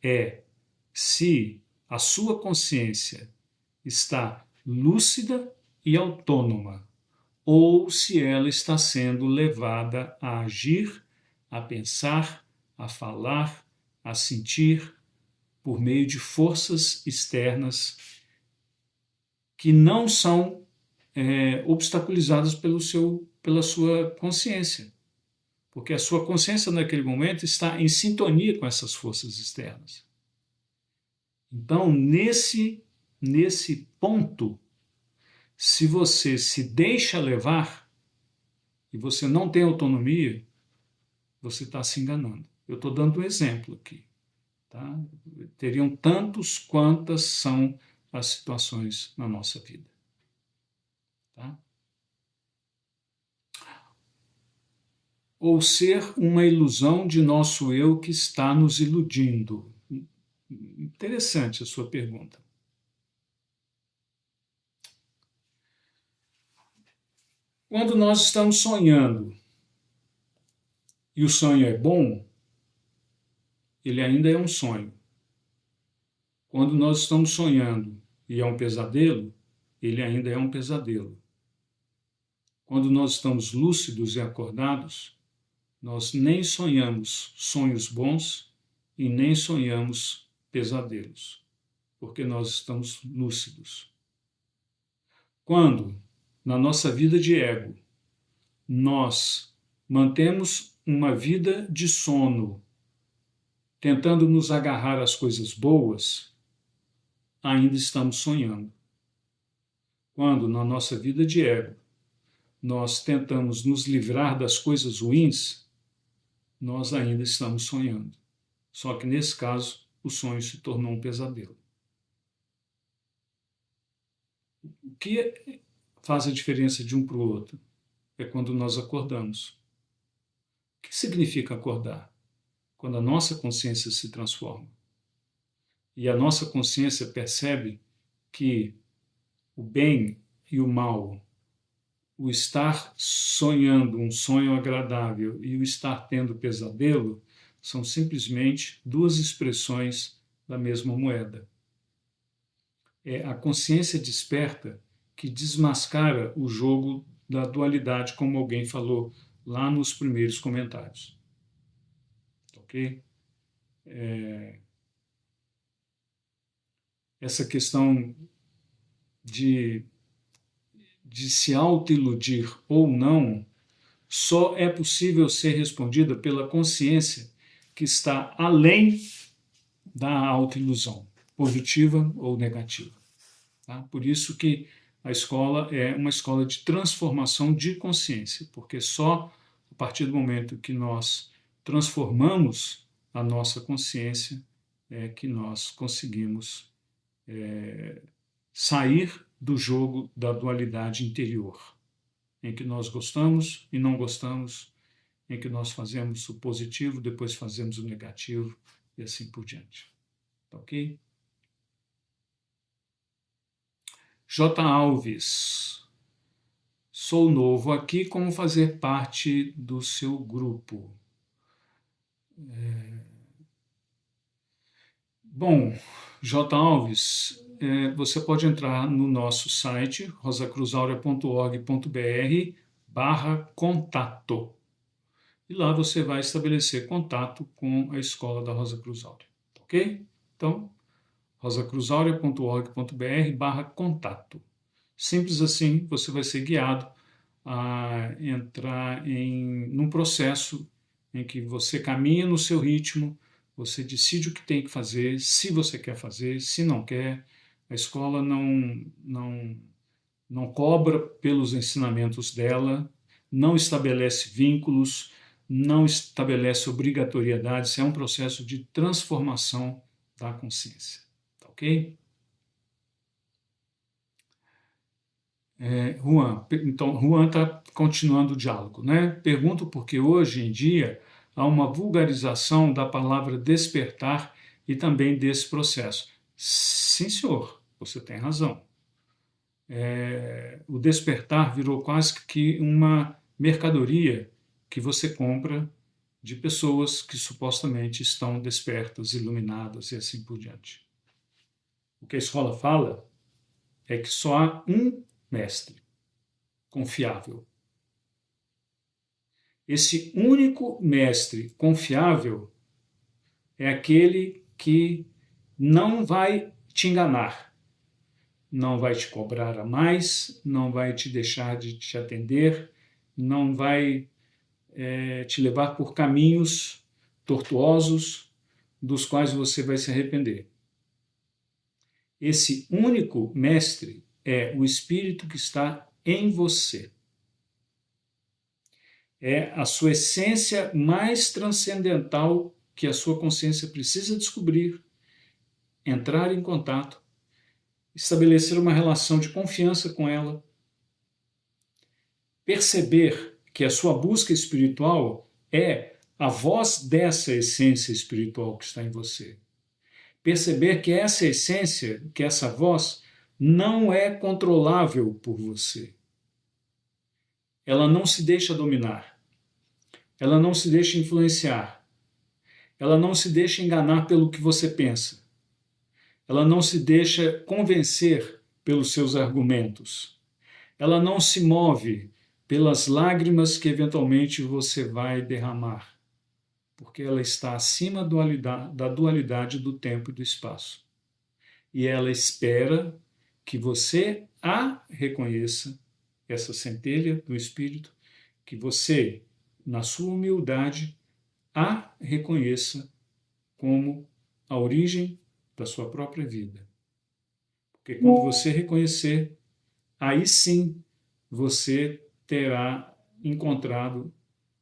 é se a sua consciência está lúcida e autônoma, ou se ela está sendo levada a agir, a pensar, a falar, a sentir por meio de forças externas que não são obstaculizadas pela sua consciência. Porque a sua consciência naquele momento está em sintonia com essas forças externas. Então, nesse ponto, se você se deixa levar e você não tem autonomia, você está se enganando. Eu estou dando um exemplo aqui. Tá? Teriam tantos quantas são as situações na nossa vida. Tá? Ou ser uma ilusão de nosso eu que está nos iludindo. Interessante a sua pergunta. Quando nós estamos sonhando e o sonho é bom, ele ainda é um sonho. Quando nós estamos sonhando e é um pesadelo, ele ainda é um pesadelo. Quando nós estamos lúcidos e acordados, nós nem sonhamos sonhos bons e nem sonhamos pesadelos, porque nós estamos lúcidos. Quando, na nossa vida de ego, nós mantemos uma vida de sono, tentando nos agarrar às coisas boas, ainda estamos sonhando. Quando, na nossa vida de ego, nós tentamos nos livrar das coisas ruins, nós ainda estamos sonhando. Só que, nesse caso, o sonho se tornou um pesadelo. O que faz a diferença de um para o outro é quando nós acordamos. O que significa acordar? Quando a nossa consciência se transforma. E a nossa consciência percebe que o bem e o mal, o estar sonhando um sonho agradável e o estar tendo pesadelo, são simplesmente duas expressões da mesma moeda. É a consciência desperta que desmascara o jogo da dualidade, como alguém falou lá nos primeiros comentários. Ok? Essa questão de se autoiludir ou não só é possível ser respondida pela consciência que está além da autoilusão, positiva ou negativa. Tá? Por isso que a escola é uma escola de transformação de consciência, porque só a partir do momento que nós transformamos a nossa consciência é que nós conseguimos sair do jogo da dualidade interior, em que nós gostamos e não gostamos, em que nós fazemos o positivo, depois fazemos o negativo e assim por diante. Tá ok? J. Alves, sou novo aqui, como fazer parte do seu grupo? Bom, J. Alves, você pode entrar no nosso site, rosacruzaurea.org.br/contato. E lá você vai estabelecer contato com a Escola da Rosa Cruz Áurea. Ok? Então, rosacruzaurea.org.br/contato. Simples assim, você vai ser guiado a entrar num processo em que você caminha no seu ritmo, você decide o que tem que fazer, se você quer fazer, se não quer. A escola não cobra pelos ensinamentos dela, não estabelece vínculos, não estabelece obrigatoriedades, é um processo de transformação da consciência, tá ok? Juan, então Juan está continuando o diálogo, né? Pergunto porque hoje em dia há uma vulgarização da palavra despertar e também desse processo. Sim, senhor, você tem razão. O despertar virou quase que uma mercadoria que você compra de pessoas que supostamente estão despertas, iluminadas e assim por diante. O que a escola fala é que só há um mestre confiável. Esse único mestre confiável é aquele que não vai te enganar, não vai te cobrar a mais, não vai te deixar de te atender, não vai te levar por caminhos tortuosos dos quais você vai se arrepender. Esse único mestre é o Espírito que está em você. É a sua essência mais transcendental que a sua consciência precisa descobrir, entrar em contato, estabelecer uma relação de confiança com ela, perceber que a sua busca espiritual é a voz dessa essência espiritual que está em você. Perceber que essa essência, que essa voz, não é controlável por você. Ela não se deixa dominar. Ela não se deixa influenciar. Ela não se deixa enganar pelo que você pensa. Ela não se deixa convencer pelos seus argumentos. Ela não se move pelas lágrimas que eventualmente você vai derramar, porque ela está acima da dualidade do tempo e do espaço. E ela espera que você a reconheça, essa centelha do Espírito, que você, na sua humildade, a reconheça como a origem da sua própria vida. Porque quando você reconhecer, aí sim você terá encontrado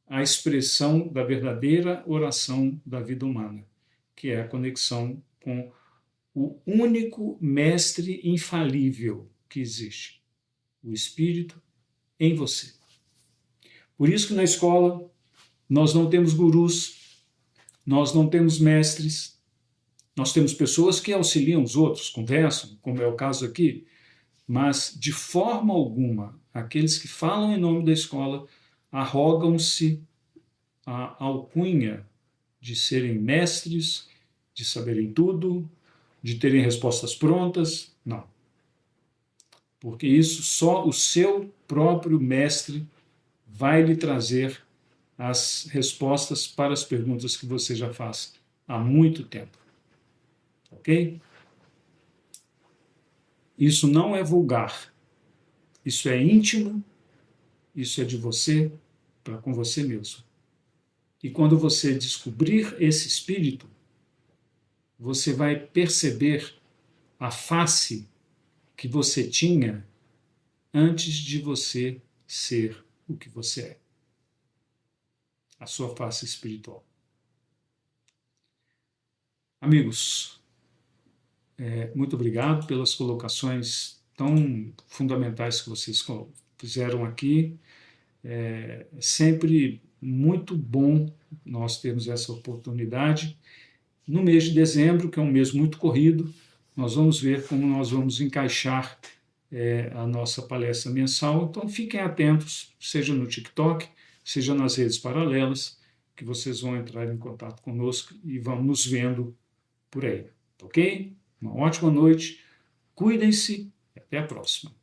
a expressão da verdadeira oração da vida humana, que é a conexão com o único mestre infalível que existe, o Espírito em você. Por isso que na escola nós não temos gurus, nós não temos mestres, nós temos pessoas que auxiliam os outros, conversam, como é o caso aqui, mas de forma alguma aqueles que falam em nome da escola arrogam-se a alcunha de serem mestres, de saberem tudo, de terem respostas prontas. Não. Porque isso só o seu próprio mestre vai lhe trazer as respostas para as perguntas que você já faz há muito tempo. Ok? Isso não é vulgar. Isso é íntimo, isso é de você para com você mesmo. E quando você descobrir esse espírito, você vai perceber a face que você tinha antes de você ser o que você é. A sua face espiritual. Amigos, muito obrigado pelas colocações tão fundamentais que vocês fizeram aqui. É sempre muito bom nós termos essa oportunidade. No mês de dezembro, que é um mês muito corrido, nós vamos ver como nós vamos encaixar a nossa palestra mensal. Então fiquem atentos, seja no TikTok, seja nas redes paralelas, que vocês vão entrar em contato conosco e vamos nos vendo por aí, ok? Uma ótima noite, cuidem-se e até a próxima.